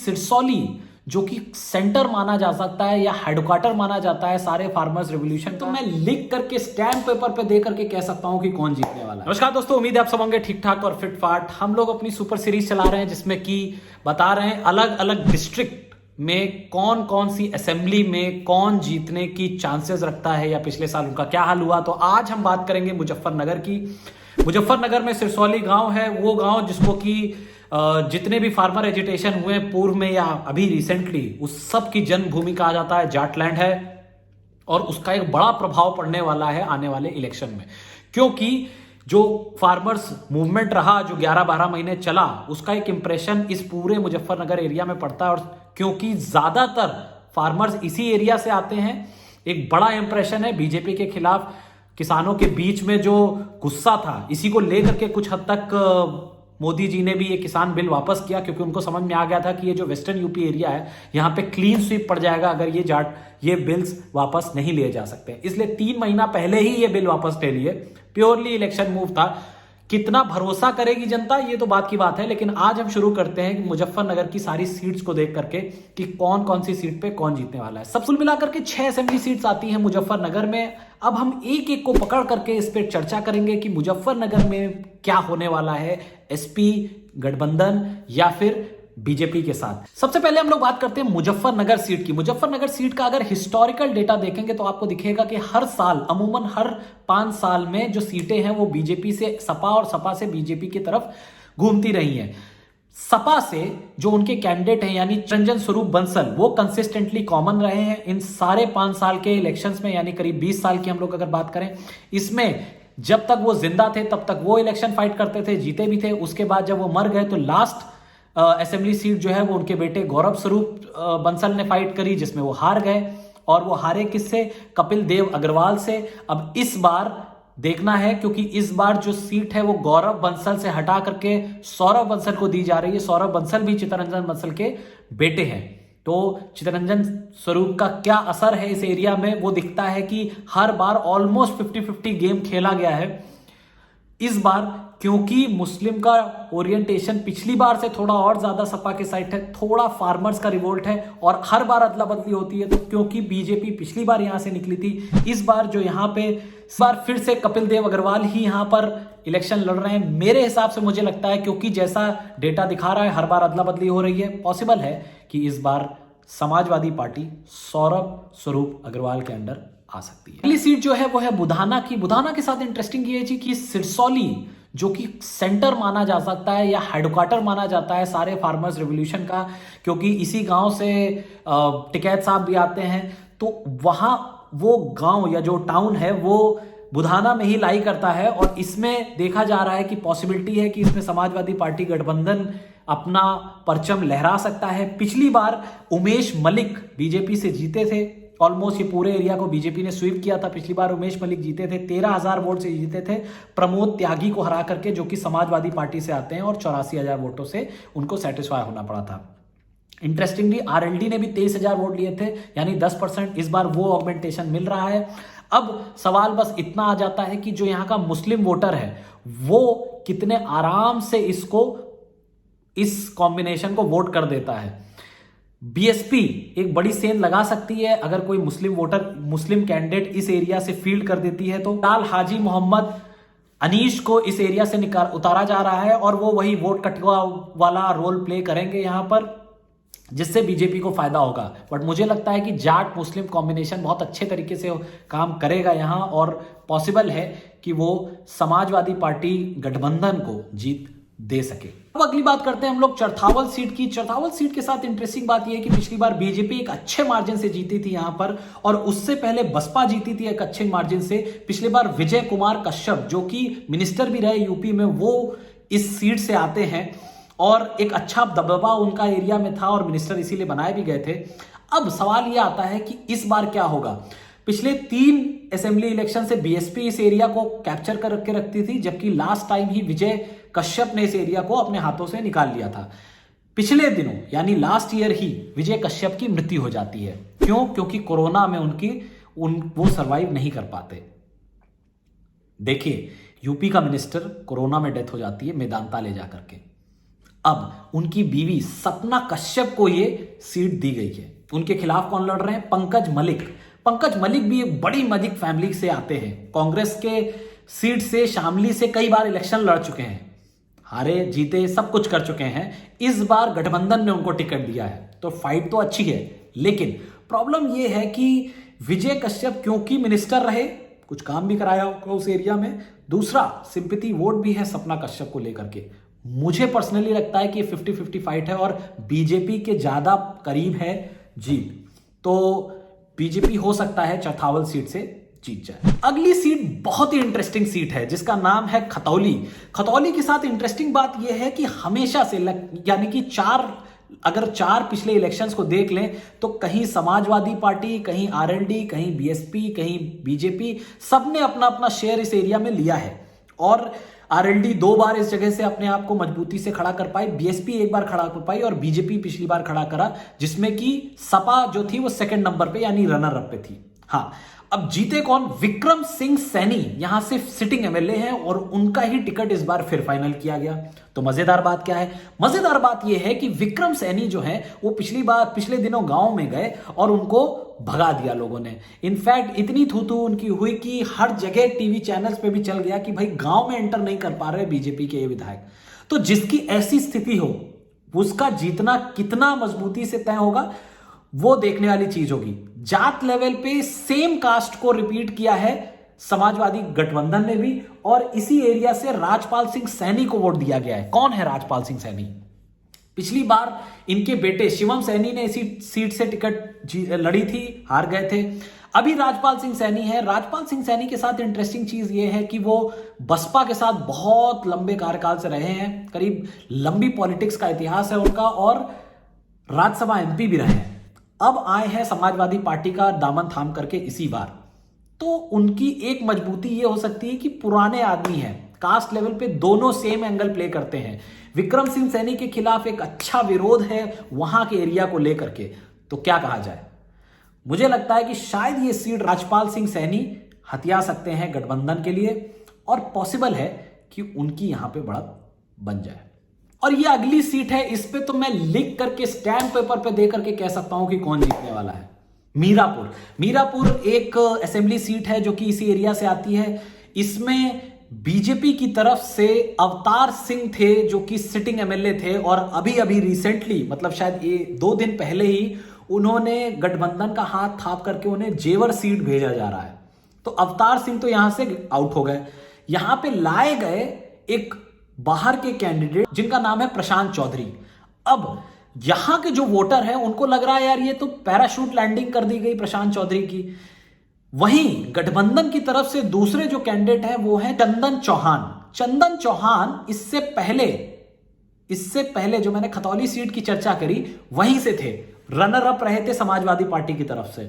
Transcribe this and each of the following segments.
सिरसौली जो कि सेंटर माना जा सकता है या हेडक्वार्टर माना जाता है सारे फार्मर्स रेवोल्यूशन, तो मैं लिख करके स्टैम्प पेपर पे दे करके कह सकता हूं कि कौन जीतने वाला है। नमस्कार दोस्तों, उम्मीद है आप सब होंगे ठीक ठाक और फिट फाट। हम लोग अपनी सुपर सीरीज चला रहे हैं जिसमें कि बता रहे हैं अलग अलग डिस्ट्रिक्ट में कौन कौन सी असेंबली में कौन जीतने की चांसेस रखता है या पिछले साल उनका क्या हाल हुआ। तो आज हम बात करेंगे मुजफ्फरनगर की। मुजफ्फरनगर में सिरसौली गांव है, वो गांव जिसको कि जितने भी फार्मर एजिटेशन हुए पूर्व में या अभी रिसेंटली, उस सब की जन्मभूमि कहा जाता है, जाटलैंड है। और उसका एक बड़ा प्रभाव पड़ने वाला है आने वाले इलेक्शन में, क्योंकि जो फार्मर्स मूवमेंट रहा जो 11-12 महीने चला, उसका एक इंप्रेशन इस पूरे मुजफ्फरनगर एरिया में पड़ता है। और क्योंकि ज्यादातर फार्मर्स इसी एरिया से आते हैं, एक बड़ा इंप्रेशन है बीजेपी के खिलाफ। किसानों के बीच में जो गुस्सा था, इसी को लेकर के कुछ हद तक मोदी जी ने भी ये किसान बिल वापस किया, क्योंकि उनको समझ में आ गया था कि ये जो वेस्टर्न यूपी एरिया है, यहाँ पे क्लीन स्वीप पड़ जाएगा अगर ये बिल्स वापस नहीं लिए जा सकते। इसलिए 3 महीना पहले ही ये बिल वापस ले लिए। प्योरली इलेक्शन मूव था। कितना भरोसा करेगी जनता, ये तो बात की बात है। लेकिन आज हम शुरू करते हैं मुजफ्फरनगर की सारी सीट्स को देख करके कि कौन कौन सी सीट पे कौन जीतने वाला है। सब कुल मिलाकर के 6 असेंबली सीट्स आती हैं मुजफ्फरनगर में। अब हम एक एक को पकड़ करके इस पे चर्चा करेंगे कि मुजफ्फरनगर में क्या होने वाला है, एसपी गठबंधन या फिर बीजेपी के साथ। सबसे पहले हम लोग बात करते हैं मुजफ्फरनगर सीट की। मुजफ्फरनगर सीट का अगर हिस्टोरिकल डेटा देखेंगे तो आपको दिखेगा कि हर साल, अमूमन हर 5 साल में जो सीटें हैं वो बीजेपी से सपा और सपा से बीजेपी की तरफ घूमती रही हैं। सपा से जो उनके कैंडिडेट हैं यानी चितरंजन स्वरूप बंसल, वो कंसिस्टेंटली कॉमन रहे हैं इन सारे 5 साल के इलेक्शंस में, यानी करीब 20 साल की हम लोग अगर बात करें। इसमें जब तक वो जिंदा थे तब तक वो इलेक्शन फाइट करते थे, जीते भी थे। उसके बाद जब वो मर गए तो लास्ट असेंबली सीट जो है वो उनके बेटे गौरव स्वरूप बंसल ने फाइट करी, जिसमें वो हार गए। और वो हारे किससे? कपिल देव अग्रवाल से। अब इस बार देखना है, क्योंकि इस बार जो सीट है वो गौरव बंसल से हटा करके सौरभ बंसल को दी जा रही है। सौरभ बंसल भी चितरंजन बंसल के बेटे हैं। तो चितरंजन स्वरूप का क्या असर है इस एरिया में, वो दिखता है कि हर बार ऑलमोस्ट 50-50 गेम खेला गया है। इस बार क्योंकि मुस्लिम का ओरिएंटेशन पिछली बार से थोड़ा और ज्यादा सपा के साइड है, थोड़ा फार्मर्स का रिवोल्ट है और हर बार अदला बदली होती है। तो क्योंकि बीजेपी पिछली बार यहां से निकली थी, इस बार जो यहां पे इस बार फिर से कपिल देव अग्रवाल ही यहां पर इलेक्शन लड़ रहे हैं। मेरे हिसाब से मुझे लगता है, क्योंकि जैसा डेटा दिखा रहा है हर बार अदला बदली हो रही है, पॉसिबल है कि इस बार समाजवादी पार्टी सौरभ स्वरूप अग्रवाल के अंडर आ सकती है। अगली सीट जो है वो है बुधाना की। बुधाना के साथ इंटरेस्टिंग ये है कि सिरसौली जो कि सेंटर माना जा सकता है या हेडक्वार्टर माना जाता है सारे फार्मर्स रेवोल्यूशन का, क्योंकि इसी गांव से टिकैत साहब भी आते हैं। तो वहां वो गांव या जो टाउन है वो बुधाना में ही लाई करता है। और इसमें देखा जा रहा है कि पॉसिबिलिटी है कि इसमें समाजवादी पार्टी गठबंधन अपना परचम लहरा सकता है। पिछली बार उमेश मलिक बीजेपी से जीते थे, ऑलमोस्ट ये पूरे एरिया को बीजेपी ने स्वीप किया था। पिछली बार उमेश मलिक जीते थे, 13,000 वोट से जीते थे प्रमोद त्यागी को हरा करके, जो कि समाजवादी पार्टी से आते हैं, और 84,000 वोटों से उनको सेटिस्फाई होना पड़ा था। इंटरेस्टिंगली आरएलडी ने भी 23,000 वोट लिए थे, यानी 10%। इस बार वो ऑगमेंटेशन मिल रहा है। अब सवाल बस इतना आ जाता है कि जो यहाँ का मुस्लिम वोटर है वो कितने आराम से इस कॉम्बिनेशन को वोट कर देता है। बीएसपी एक बड़ी सेन लगा सकती है अगर कोई मुस्लिम कैंडिडेट इस एरिया से फील्ड कर देती है। तो फिलहाल हाजी मोहम्मद अनीश को इस एरिया से उतारा जा रहा है और वो वही वोट कटवा वाला रोल प्ले करेंगे यहां पर, जिससे बीजेपी को फायदा होगा। बट मुझे लगता है कि जाट मुस्लिम कॉम्बिनेशन बहुत अच्छे तरीके से काम करेगा यहां, और पॉसिबल है कि वो समाजवादी पार्टी गठबंधन को जीत दे सके। अब अगली बात करते हैं हम लोग चरथावल सीट की। चरथावल सीट के साथ इंटरेस्टिंग बात यह है कि पिछली बार बीजेपी एक अच्छे मार्जिन से जीती थी यहां पर, और उससे पहले बसपा जीती थी एक अच्छे मार्जिन से। पिछली बार विजय कुमार कश्यप, जो कि मिनिस्टर भी रहे यूपी में, वो इस सीट से आते हैं और एक अच्छा दबदबा उनका एरिया में था और मिनिस्टर इसीलिए बनाए भी गए थे। अब सवाल यह आता है कि इस बार क्या होगा। पिछले 3 असेंबली इलेक्शन से बीएसपी इस एरिया को कैप्चर करके रखती थी, जबकि लास्ट टाइम ही विजय कश्यप ने इस एरिया को अपने हाथों से निकाल लिया था। पिछले दिनों यानी लास्ट ईयर ही विजय कश्यप की मृत्यु हो जाती है। क्यों? क्योंकि कोरोना में वो सरवाइव नहीं कर पाते। देखिए, यूपी का मिनिस्टर कोरोना में डेथ हो जाती है मेदांता ले जाकर के। अब उनकी बीवी सपना कश्यप को ये सीट दी गई है। उनके खिलाफ कौन लड़ रहे हैं? पंकज मलिक। पंकज मलिक भी एक बड़ी मलिक फैमिली से आते हैं। कांग्रेस के सीट से, शामली से कई बार इलेक्शन लड़ चुके हैं, हारे जीते सब कुछ कर चुके हैं। इस बार गठबंधन ने उनको टिकट दिया है, तो फाइट तो अच्छी है। लेकिन प्रॉब्लम यह है कि विजय कश्यप क्योंकि मिनिस्टर रहे, कुछ काम भी कराया होगा उस एरिया में, दूसरा सिंपैथी वोट भी है सपना कश्यप को लेकर के। मुझे पर्सनली लगता है कि 50-50 फाइट है और बीजेपी के ज्यादा करीब है जीत, तो बीजेपी हो सकता है चौथावल सीट से जीत जाए। अगली सीट बहुत ही इंटरेस्टिंग सीट है जिसका नाम है खतौली। खतौली के साथ इंटरेस्टिंग बात यह है कि हमेशा से यानी कि अगर चार पिछले इलेक्शंस को देख लें तो कहीं समाजवादी पार्टी, कहीं आरएलडी, कहीं बीएसपी, कहीं बीजेपी, सबने अपना अपना शेयर इस एरिया में लिया है। और आरएलडी 2 बार इस जगह से अपने आप को मजबूती से खड़ा कर पाई, बीएसपी 1 बार खड़ा कर पाई और बीजेपी पिछली बार खड़ा करा, जिसमें कि सपा जो थी वो सेकंड नंबर पे यानी रनर अप पे थी। हाँ, अब जीते कौन? विक्रम सिंह सैनी यहां से सिटिंग एमएलए हैं और उनका ही टिकट इस बार फिर फाइनल किया गया। तो मजेदार बात क्या है? मजेदार बात यह है कि विक्रम सैनी जो है वो पिछले दिनों गांव में गए और उनको भगा दिया लोगों ने। इनफैक्ट इतनी थू उनकी हुई कि हर जगह टीवी चैनल्स पे भी चल गया कि भाई गांव में एंटर नहीं कर पा रहे बीजेपी के ये विधायक। तो जिसकी ऐसी स्थिति हो उसका जीतना कितना मजबूती से तय होगा वो देखने वाली चीज होगी। जात लेवल पे सेम कास्ट को रिपीट किया है समाजवादी गठबंधन ने भी, और इसी एरिया से राजपाल सिंह सैनी को वोट दिया गया है। कौन है राजपाल सिंह सैनी? पिछली बार इनके बेटे शिवम सैनी ने इसी सीट से टिकट लड़ी थी, हार गए थे। अभी राजपाल सिंह सैनी है। राजपाल सिंह सैनी के साथ इंटरेस्टिंग चीज ये है कि वो बसपा के साथ बहुत लंबे कार्यकाल से रहे हैं, करीब लंबी पॉलिटिक्स का इतिहास है उनका, और राज्यसभा एमपी भी रहे हैं। अब आए हैं समाजवादी पार्टी का दामन थाम करके इसी बार। तो उनकी एक मजबूती ये हो सकती है कि पुराने आदमी हैं, कास्ट लेवल पे दोनों सेम एंगल प्ले करते हैं। विक्रम सिंह सैनी के खिलाफ एक अच्छा विरोध है वहां के एरिया को लेकर के। तो क्या कहा जाए, मुझे लगता है कि शायद ये सीट राजपाल सिंह सैनी हथिया सकते हैं गठबंधन के लिए, और पॉसिबल है कि उनकी यहां पे बढ़त बन जाए। और ये अगली सीट है, इस पे तो मैं लिख करके स्टैम्प पेपर पे दे करके कह सकता हूं कि कौन जीतने वाला है। मीरापुर। मीरापुर एक असेंबली सीट है जो कि इसी एरिया से आती है। इसमें बीजेपी की तरफ से अवतार सिंह थे जो कि सिटिंग एमएलए थे, और अभी अभी रिसेंटली, मतलब शायद ये 2 दिन पहले ही उन्होंने गठबंधन का हाथ थाप करके उन्हें जेवर सीट भेजा जा रहा है। तो अवतार सिंह तो यहां से आउट हो गए। यहां पे लाए गए एक बाहर के कैंडिडेट जिनका नाम है प्रशांत चौधरी। अब यहां के जो वोटर हैं उनको लग रहा है यार ये तो पैराशूट लैंडिंग कर दी गई प्रशांत चौधरी की। वहीं गठबंधन की तरफ से दूसरे जो कैंडिडेट हैं वो है चंदन चौहान। चंदन चौहान इससे पहले जो मैंने खतौली सीट की चर्चा करी वहीं से थे, रनर अप रहे थे समाजवादी पार्टी की तरफ से।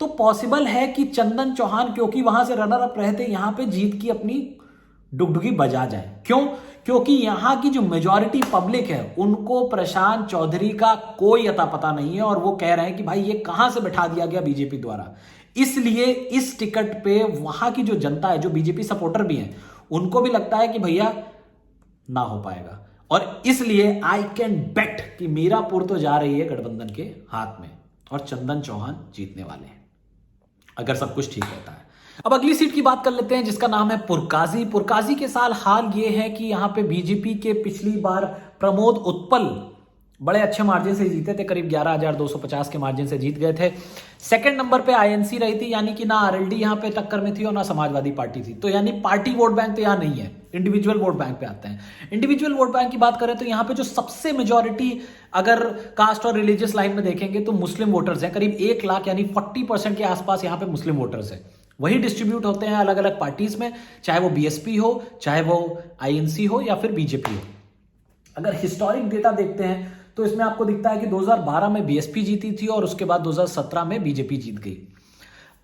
तो पॉसिबल है कि चंदन चौहान क्योंकि वहां से रनर अप रहे थे, यहां पे जीत की अपनी डुगडुगी बजा जाए। क्यों? क्योंकि यहां की जो मेजॉरिटी पब्लिक है उनको प्रशांत चौधरी का कोई अता पता नहीं है, और वो कह रहे हैं कि भाई ये कहां से बैठा दिया गया बीजेपी द्वारा। इसलिए इस टिकट पे वहां की जो जनता है, जो बीजेपी सपोर्टर भी हैं, उनको भी लगता है कि भैया ना हो पाएगा, और इसलिए आई कैन बेट कि मीरापुर तो जा रही है गठबंधन के हाथ में और चंदन चौहान जीतने वाले हैं अगर सब कुछ ठीक रहता है। अब अगली सीट की बात कर लेते हैं जिसका नाम है पुरकाजी। पुरकाजी के साथ हाल ये है कि यहां पे बीजेपी के पिछली बार प्रमोद उत्पल बड़े अच्छे मार्जिन से जीते थे, करीब 11,250 के मार्जिन से जीत गए थे। सेकंड नंबर पे आईएनसी रही थी, यानी कि ना आरएलडी यहां पे टक्कर में थी और ना समाजवादी पार्टी थी। तो यानी पार्टी वोट बैंक तो यहां नहीं है, इंडिविजुअल वोट बैंक पे आते हैं। इंडिविजुअल वोट बैंक की बात करें तो यहां पे जो सबसे मेजॉरिटी अगर कास्ट और रिलीजियस लाइन में देखेंगे तो मुस्लिम वोटर्स हैं, करीब 1 लाख यानी 40% के आसपास यहां पे मुस्लिम वोटर्स है। वही डिस्ट्रीब्यूट होते हैं अलग अलग पार्टीज में, चाहे वो बीएसपी हो, चाहे वो आईएनसी हो या फिर बीजेपी हो। अगर हिस्टोरिक डेटा देखते हैं तो इसमें आपको दिखता है कि 2012 में बीएसपी जीती थी और उसके बाद 2017 में बीजेपी जीत गई।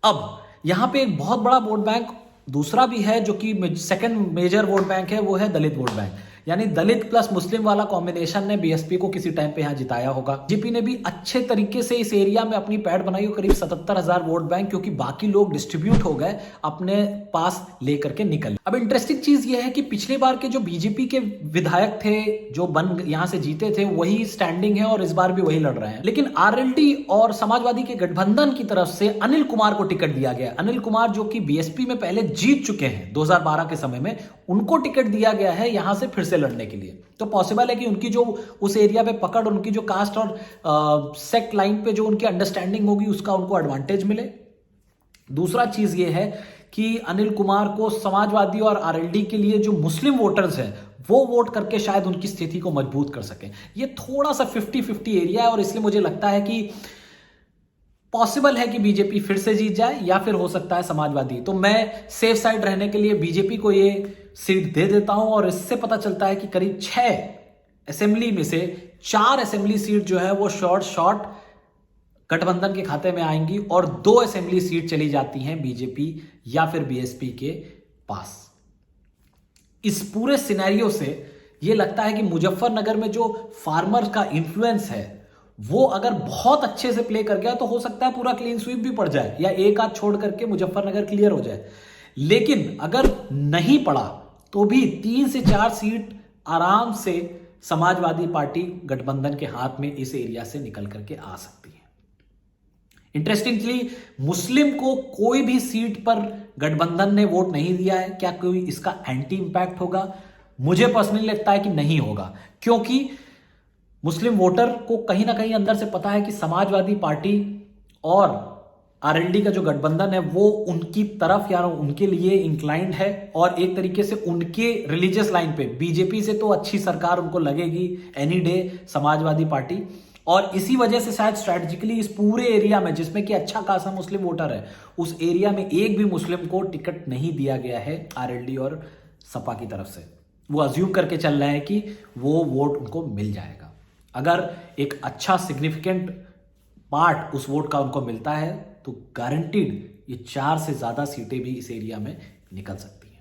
अब यहां पे एक बहुत बड़ा वोट बैंक दूसरा भी है जो कि सेकंड मेजर वोट बैंक है, वो है दलित वोट बैंक। यानी दलित प्लस मुस्लिम वाला कॉम्बिनेशन ने बीएसपी को किसी टाइम पे यहां जिताया होगा। बीजेपी ने भी अच्छे तरीके से इस एरिया में अपनी पैठ बनाई हो, करीब 77,000 वोट बैंक, क्योंकि बाकी लोग डिस्ट्रीब्यूट हो गए अपने पास लेकर के निकल। अब इंटरेस्टिंग चीज यह है कि पिछले बार के जो बीजेपी के विधायक थे जो यहां से जीते थे वही स्टैंडिंग है और इस बार भी वही लड़ रहे हैं। लेकिन आरएलडी और समाजवादी के गठबंधन की तरफ से अनिल कुमार को टिकट दिया गया। अनिल कुमार जो कि बीएसपी में पहले जीत चुके हैं 2012 के समय में, उनको टिकट दिया गया है यहां से फिर से लड़ने के लिए। तो पॉसिबल है कि उनकी जो उस एरिया पे पकड़, उनकी जो कास्ट और सेक्ट लाइन पे जो उनकी अंडरस्टैंडिंग होगी उसका उनको एडवांटेज मिले। दूसरा चीज ये है कि अनिल कुमार को समाजवादी और आरएलडी के लिए जो मुस्लिम वोटर्स हैं वो वोट करके शायद उनकी स्थिति को मजबूत कर सके। ये थोड़ा सा 50-50 एरिया है और इसलिए मुझे लगता है कि पॉसिबल है कि बीजेपी फिर से जीत जाए या फिर हो सकता है समाजवादी। तो मैं सेफ साइड रहने के लिए बीजेपी को ये सीट दे देता हूं और इससे पता चलता है कि करीब 6 असेंबली में से 4 असेंबली सीट जो है वो शॉर्ट गठबंधन के खाते में आएंगी और 2 असेंबली सीट चली जाती हैं बीजेपी या फिर बीएसपी के पास। इस पूरे सिनेरियो से यह लगता है कि मुजफ्फरनगर में जो फार्मर का इन्फ्लुएंस है वो अगर बहुत अच्छे से प्ले कर गया तो हो सकता है पूरा क्लीन स्वीप भी पड़ जाए या एक आध छोड़ करके मुजफ्फरनगर क्लियर हो जाए। लेकिन अगर नहीं पड़ा तो भी 3 से 4 सीट आराम से समाजवादी पार्टी गठबंधन के हाथ में इस एरिया से निकल करके आ सकती है। इंटरेस्टिंगली मुस्लिम को कोई भी सीट पर गठबंधन ने वोट नहीं दिया है। क्या कोई इसका एंटी इंपैक्ट होगा? मुझे पर्सनली लगता है कि नहीं होगा, क्योंकि मुस्लिम वोटर को कहीं ना कहीं अंदर से पता है कि समाजवादी पार्टी और आरएलडी का जो गठबंधन है वो उनकी तरफ या उनके लिए इंक्लाइंड है और एक तरीके से उनके रिलीजियस लाइन पे बीजेपी से तो अच्छी सरकार उनको लगेगी एनी डे समाजवादी पार्टी। और इसी वजह से शायद स्ट्रैटेजिकली इस पूरे एरिया में जिसमें कि अच्छा खासा मुस्लिम वोटर है उस एरिया में एक भी मुस्लिम को टिकट नहीं दिया गया है आरएलडी और सपा की तरफ से। वो अज्यूम करके चल रहे हैं कि वो वोट उनको मिल जाएगा। अगर एक अच्छा सिग्निफिकेंट पार्ट उस वोट का उनको मिलता है तो गारंटीड ये 4 से ज्यादा सीटें भी इस एरिया में निकल सकती हैं।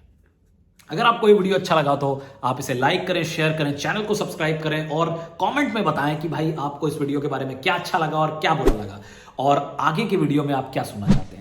अगर आपको ये वीडियो अच्छा लगा तो आप इसे लाइक करें, शेयर करें, चैनल को सब्सक्राइब करें और कमेंट में बताएं कि भाई आपको इस वीडियो के बारे में क्या अच्छा लगा और क्या बुरा लगा और आगे के वीडियो में आप क्या सुनना चाहते हैं।